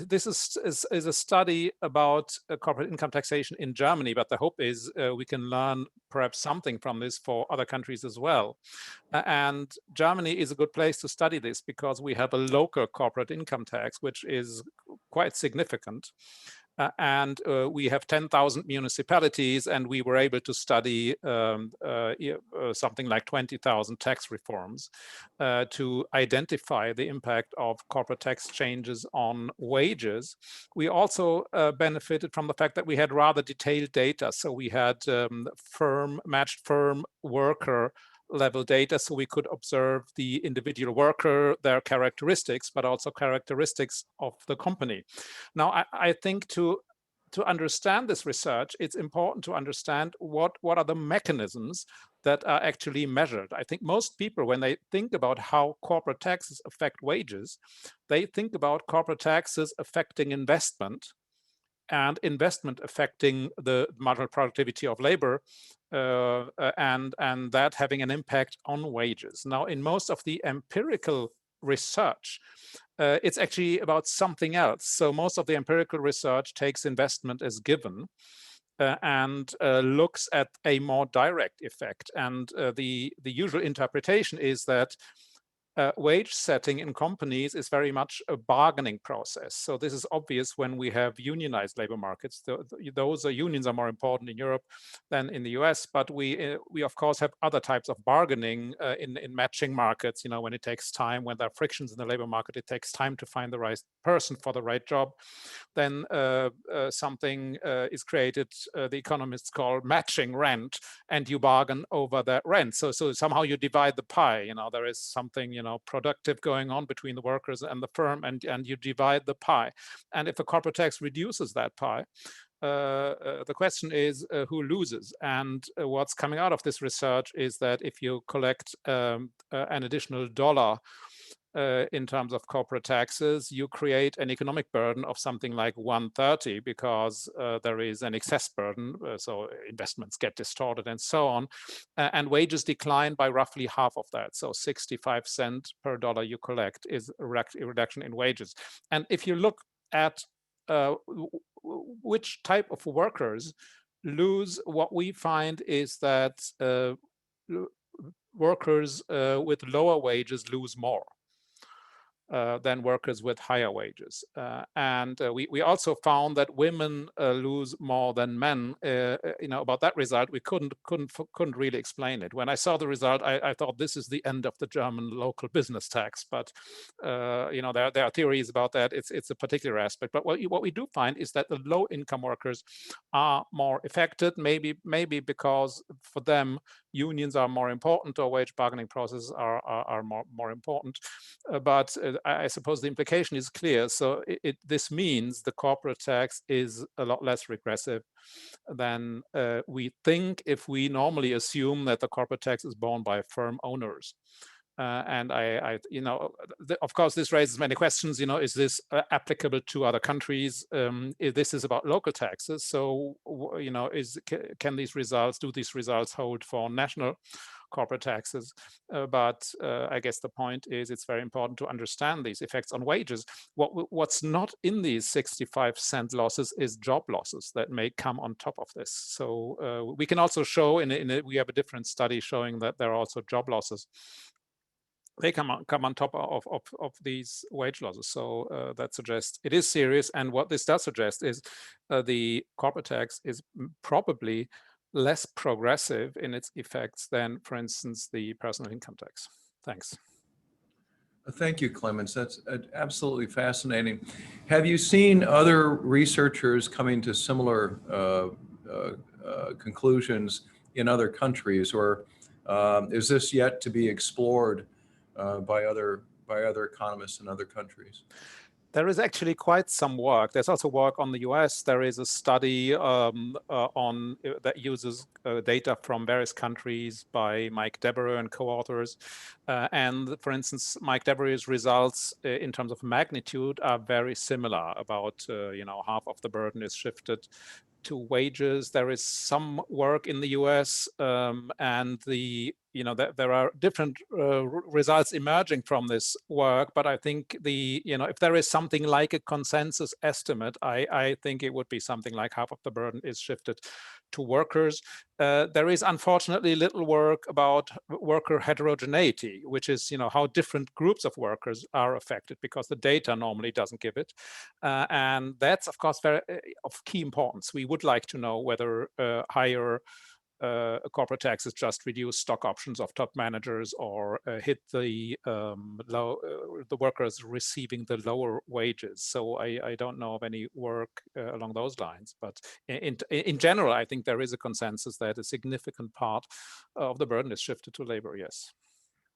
this is a study about corporate income taxation in Germany, but the hope is we can learn perhaps something from this for other countries as well. And Germany is a good place to study this because we have a local corporate income tax, which is quite significant. And we have 10,000 municipalities, and we were able to study something like 20,000 tax reforms to identify the impact of corporate tax changes on wages. We also benefited from the fact that we had rather detailed data. So we had matched firm worker level data, so we could observe the individual worker, their characteristics, but also characteristics of the company. Now, I think to understand this research, it's important to understand what are the mechanisms that are actually measured. I think most people, when they think about how corporate taxes affect wages, they think about corporate taxes affecting investment and investment affecting the marginal productivity of labor, and that having an impact on wages. Now, in most of the empirical research, it's actually about something else. So most of the empirical research takes investment as given, and looks at a more direct effect. And the usual interpretation is that wage setting in companies is very much a bargaining process. So this is obvious when we have unionized labor markets. Those unions are more important in Europe than in the US, but we of course have other types of bargaining in matching markets. You know, when it takes time, when there are frictions in the labor market, it takes time to find the right person for the right job. Then something is created, the economists call matching rent, and you bargain over that rent. So somehow you divide the pie. You know, there is something, you know, productive going on between the workers and the firm, and you divide the pie. And if a corporate tax reduces that pie, the question is who loses. And what's coming out of this research is that if you collect an additional dollar in terms of corporate taxes, you create an economic burden of something like 130 because there is an excess burden, so investments get distorted and so on, and wages decline by roughly half of that. So 65 cents per dollar you collect is a reduction in wages. And if you look at which type of workers lose, what we find is that workers with lower wages lose more than workers with higher wages. And we also found that women lose more than men. You know, about that result, we couldn't really explain it. When I saw the result, I thought this is the end of the German local business tax. But you know, there are theories about that. It's a particular aspect. But what we do find is that the low-income workers are more affected. Maybe because for them unions are more important, or wage bargaining processes are more important. But I suppose the implication is clear. So this means the corporate tax is a lot less regressive than we think if we normally assume that the corporate tax is borne by firm owners. And you know, of course, this raises many questions. You know, is this applicable to other countries? This is about local taxes. So, you know, do these results hold for national corporate taxes? But I guess the point is it's very important to understand these effects on wages. What's not in these 65-cent losses is job losses that may come on top of this. So we can also show we have a different study showing that there are also job losses. They come on top of these wage losses. So that suggests it is serious. And what this does suggest is the corporate tax is probably less progressive in its effects than, for instance, the personal income tax. Thanks. Thank you, Clemens. That's absolutely fascinating. Have you seen other researchers coming to similar conclusions in other countries, or is this yet to be explored by other economists in other countries? There is actually quite some work. There's also work on the US. There is a study that uses data from various countries by Mike Devereaux and co-authors. And for instance, Mike Devereaux's results in terms of magnitude are very similar. About half of the burden is shifted to wages. There is some work in the US, and there are different results emerging from this work. But I think if there is something like a consensus estimate, I think it would be something like half of the burden is shifted to workers. There is unfortunately little work about worker heterogeneity, which is how different groups of workers are affected, because the data normally doesn't give it, and that's of course very of key importance. We would like to know whether higher corporate taxes just reduce stock options of top managers or hit the workers receiving the lower wages. So I don't know of any work along those lines, but in general, I think there is a consensus that a significant part of the burden is shifted to labor, yes.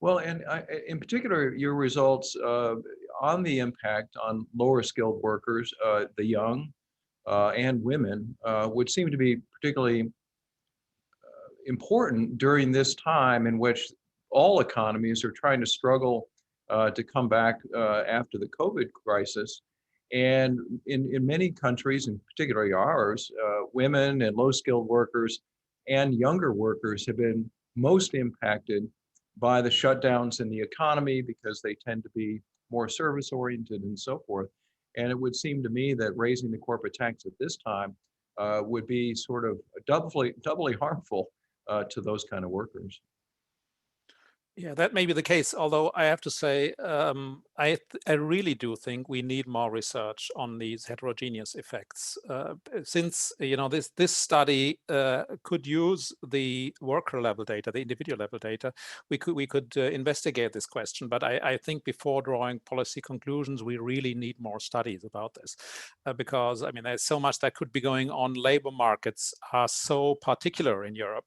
Well, and in particular, your results on the impact on lower skilled workers, the young and women, would seem to be particularly important during this time in which all economies are trying to struggle to come back after the COVID crisis. And in many countries, and particularly ours, women and low-skilled workers and younger workers have been most impacted by the shutdowns in the economy because they tend to be more service-oriented and so forth. And it would seem to me that raising the corporate tax at this time would be sort of doubly harmful to those kind of workers. Yeah, that may be the case. Although I have to say, I really do think we need more research on these heterogeneous effects. Since this study could use the worker level data, the individual level data, we could investigate this question. But I think before drawing policy conclusions, we really need more studies about this, because I mean, there's so much that could be going on. Labor markets are so particular in Europe.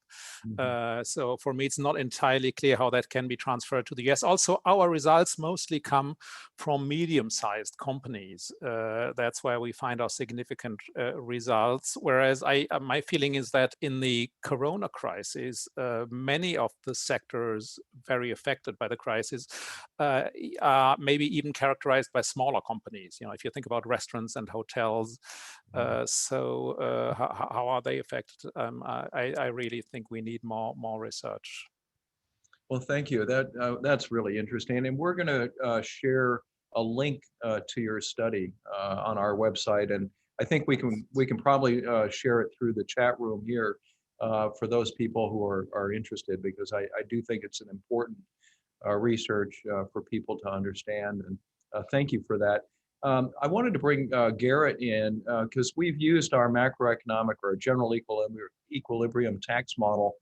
So for me, it's not entirely clear how that can be transferred to the US. Also, our results mostly come from medium-sized companies. That's where we find our significant results. Whereas my feeling is that in the Corona crisis, many of the sectors very affected by the crisis are maybe even characterized by smaller companies. If you think about restaurants and hotels, how are they affected? I really think we need more research. Well, thank you. That's really interesting. And we're going to share a link to your study on our website. And I think we can probably share it through the chat room here for those people who are interested, because I do think it's an important research for people to understand. And thank you for that. I wanted to bring Garrett in because we've used our macroeconomic or general equilibrium tax model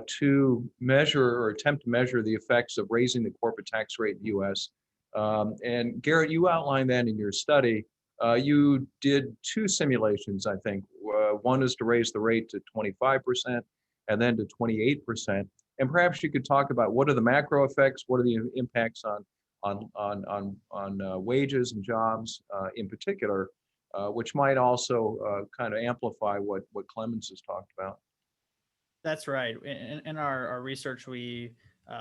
to measure or attempt to measure the effects of raising the corporate tax rate in the US. And Garrett, you outlined that in your study. You did two simulations, I think. One is to raise the rate to 25% and then to 28%. And perhaps you could talk about what are the macro effects, what are the impacts on wages and jobs in particular, which might also kind of amplify what Clemens has talked about. That's right. In our research, we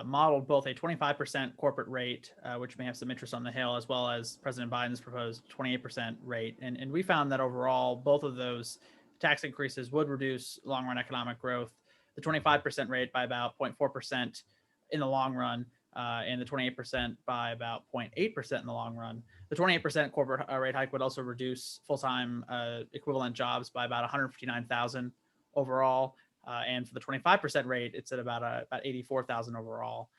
modeled both a 25% corporate rate, which may have some interest on the Hill, as well as President Biden's proposed 28% rate. And we found that overall, both of those tax increases would reduce long-run economic growth, the 25% rate by about 0.4% in the long run, and the 28% by about 0.8% in the long run. The 28% corporate rate hike would also reduce full-time equivalent jobs by about 159,000 overall. And for the 25% rate, it's at about 84,000 overall.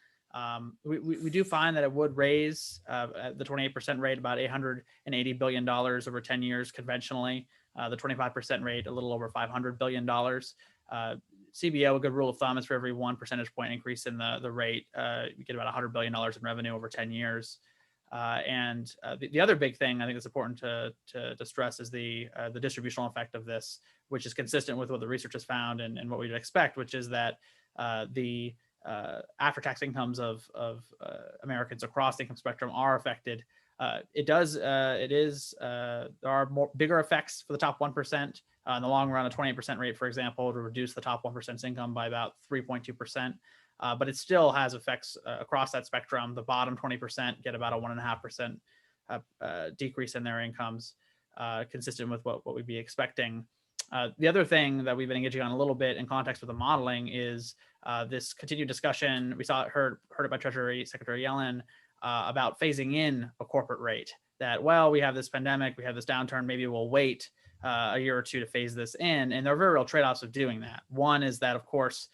We do find that it would raise the 28% rate about $880 billion over 10 years conventionally. The 25% rate, a little over $500 billion. CBO, a good rule of thumb, is for every 1 percentage point increase in the rate, you get about $100 billion in revenue over 10 years. And the other big thing I think that's important to stress is the distributional effect of this, which is consistent with what the research has found and what we'd expect, which is that the after-tax incomes of Americans across the income spectrum are affected. There are bigger effects for the top 1%. In the long run, a 28% rate, for example, to reduce the top 1%'s income by about 3.2%. But it still has effects across that spectrum. The bottom 20% get about a 1.5% decrease in their incomes, consistent with what we'd be expecting. The other thing that we've been engaging on a little bit in context with the modeling is this continued discussion. We heard it by Treasury Secretary Yellen about phasing in a corporate rate. That, well, we have this pandemic, we have this downturn, maybe we'll wait a year or two to phase this in. And there are very real trade-offs of doing that. One is that, of course,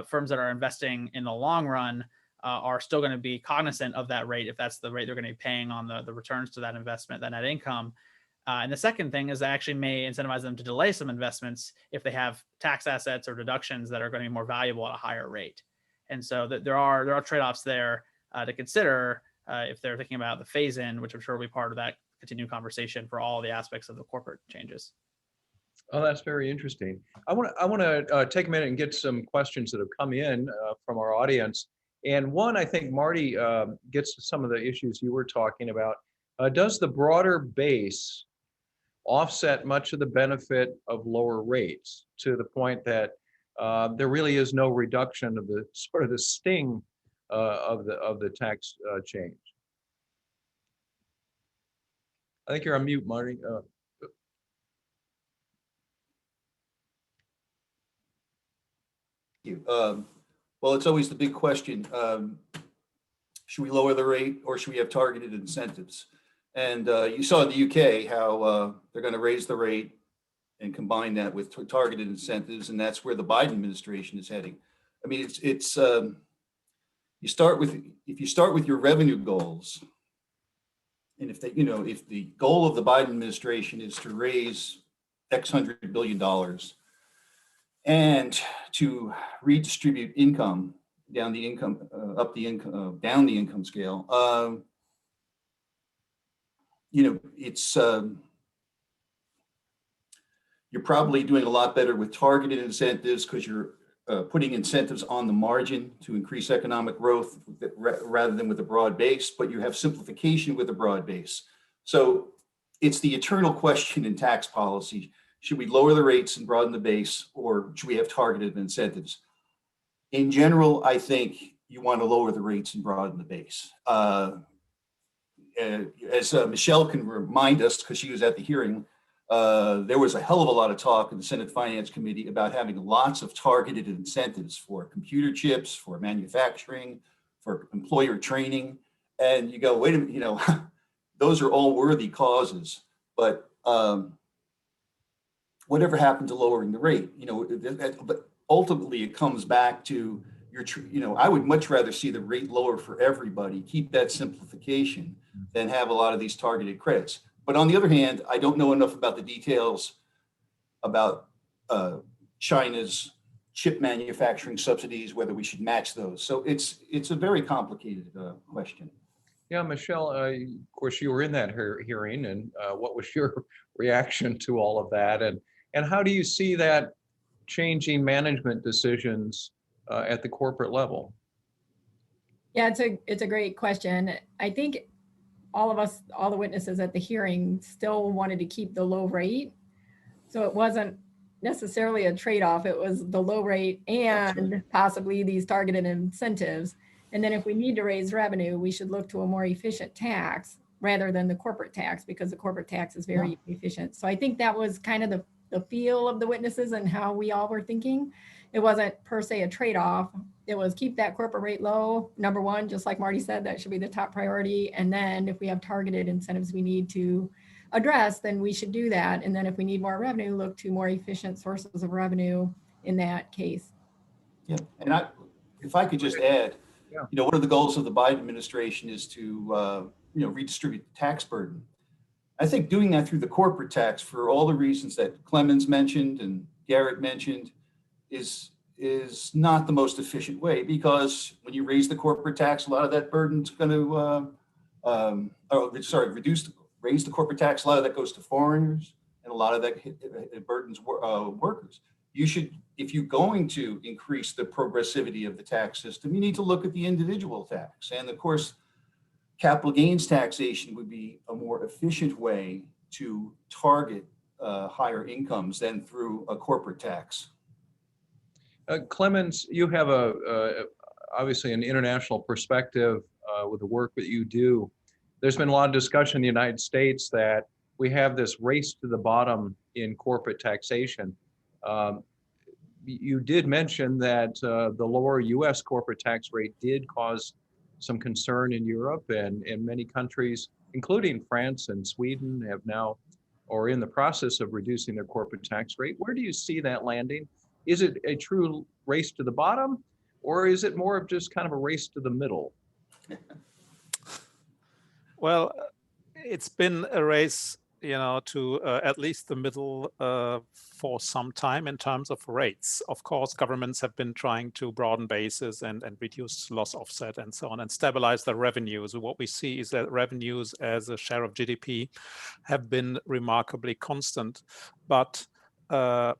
firms that are investing in the long run are still going to be cognizant of that rate if that's the rate they're going to be paying on the returns to that investment, that net income. And the second thing is that actually may incentivize them to delay some investments if they have tax assets or deductions that are going to be more valuable at a higher rate. And so there are trade-offs there to consider if they're thinking about the phase-in, which I'm sure will be part of that continued conversation for all the aspects of the corporate changes. Oh, that's very interesting. I want to take a minute and get some questions that have come in from our audience. And one, I think Marty gets to some of the issues you were talking about. Does the broader base offset much of the benefit of lower rates to the point that there really is no reduction of the sort of the sting of the tax change? I think you're on mute, Marty. You. Well, it's always the big question. Should we lower the rate or should we have targeted incentives? And you saw in the UK how they're going to raise the rate and combine that with targeted incentives, and that's where the Biden administration is heading. I mean, it's you start with, if you start with your revenue goals, and if they, if the goal of the Biden administration is to raise X $100 billion and to redistribute income down the income, up the income, down the income scale, it's you're probably doing a lot better with targeted incentives because you're putting incentives on the margin to increase economic growth rather than with a broad base, but you have simplification with a broad base. So it's the eternal question in tax policy. Should we lower the rates and broaden the base, or should we have targeted incentives? In general, I think you want to lower the rates and broaden the base. As Michelle can remind us, because she was at the hearing, there was a hell of a lot of talk in the Senate Finance Committee about having lots of targeted incentives for computer chips, for manufacturing, for employer training. And you go, wait a minute, those are all worthy causes, but whatever happened to lowering the rate? But ultimately it comes back to I would much rather see the rate lower for everybody, keep that simplification, than have a lot of these targeted credits. But on the other hand, I don't know enough about the details about China's chip manufacturing subsidies, whether we should match those. So it's a very complicated question. Yeah, Michelle, of course, you were in that hearing, and what was your reaction to all of that? And how do you see that changing management decisions at the corporate level? Yeah, it's a great question. I think all of us, all the witnesses at the hearing, still wanted to keep the low rate. So it wasn't necessarily a trade-off. It was the low rate and possibly these targeted incentives. And then if we need to raise revenue, we should look to a more efficient tax rather than the corporate tax, because the corporate tax is very efficient. So I think that was kind of the feel of the witnesses and how we all were thinking. It wasn't per se a trade-off. It was keep that corporate rate low. Number one, just like Marty said, that should be the top priority. And then if we have targeted incentives we need to address, then we should do that. And then if we need more revenue, look to more efficient sources of revenue in that case. Yeah, and if I could just add, one of the goals of the Biden administration is to redistribute the tax burden. I think doing that through the corporate tax, for all the reasons that Clemens mentioned and Garrett mentioned, is not the most efficient way, because when you raise the corporate tax, a lot of that burden's going to raise the corporate tax. A lot of that goes to foreigners, and a lot of that it burdens workers. You should, if you're going to increase the progressivity of the tax system, you need to look at the individual tax. And of course, capital gains taxation would be a more efficient way to target higher incomes than through a corporate tax. Clemens, you have obviously an international perspective with the work that you do. There's been a lot of discussion in the United States that we have this race to the bottom in corporate taxation. You did mention that the lower U.S. corporate tax rate did cause some concern in Europe, and many countries, including France and Sweden, have now or in the process of reducing their corporate tax rate. Where do you see that landing? Is it a true race to the bottom, or is it more of just kind of a race to the middle? Well, it's been a race, to at least the middle for some time in terms of rates. Of course, governments have been trying to broaden bases and reduce loss offset and so on, and stabilize their revenues. What we see is that revenues as a share of GDP have been remarkably constant, but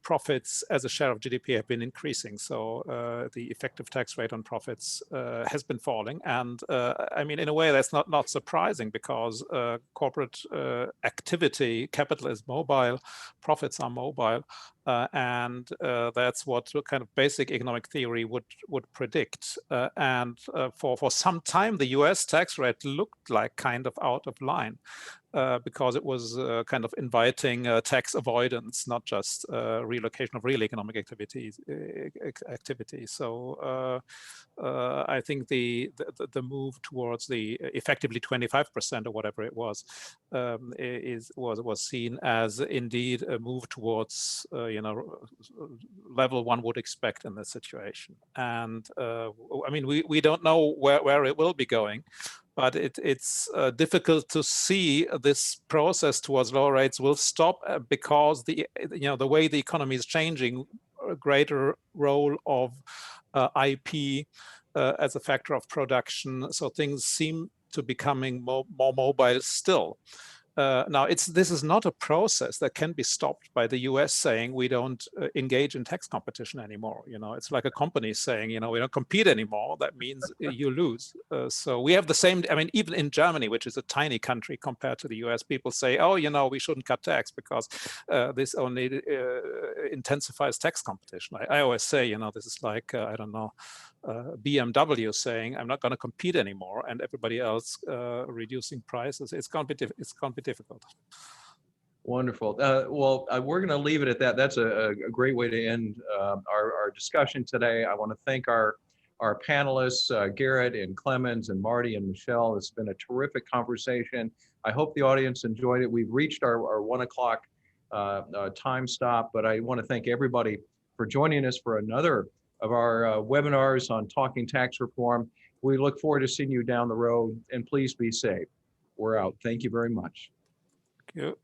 profits as a share of GDP have been increasing. So the effective tax rate on profits has been falling. And I mean, in a way, that's not surprising, because corporate activity, capital is mobile, profits are mobile. And that's what kind of basic economic theory would predict. And for some time, the US tax rate looked like kind of out of line. Because it was kind of inviting tax avoidance, not just relocation of real economic activity. So I think the move towards the effectively 25% or whatever it was seen as indeed a move towards level one would expect in this situation. And I mean, we don't know where it will be going. But it's difficult to see this process towards lower rates will stop because the way the economy is changing, a greater role of IP as a factor of production. So things seem to becoming more mobile still. Now, this is not a process that can be stopped by the US saying we don't engage in tax competition anymore. It's like a company saying, we don't compete anymore. That means you lose. So we have the same, I mean, even in Germany, which is a tiny country compared to the US, people say, oh, we shouldn't cut tax because this only intensifies tax competition. I always say, this is like, I don't know, BMW saying, I'm not going to compete anymore, and everybody else reducing prices. It's going to be difficult. Wonderful. Well, we're going to leave it at that. That's a great way to end our discussion today. I want to thank our panelists, Garrett and Clemens and Marty and Michelle. It's been a terrific conversation. I hope the audience enjoyed it. We've reached our 1 o'clock time stop, but I want to thank everybody for joining us for another of our webinars on talking tax reform. We look forward to seeing you down the road, and please be safe. We're out. Thank you very much. Thank you.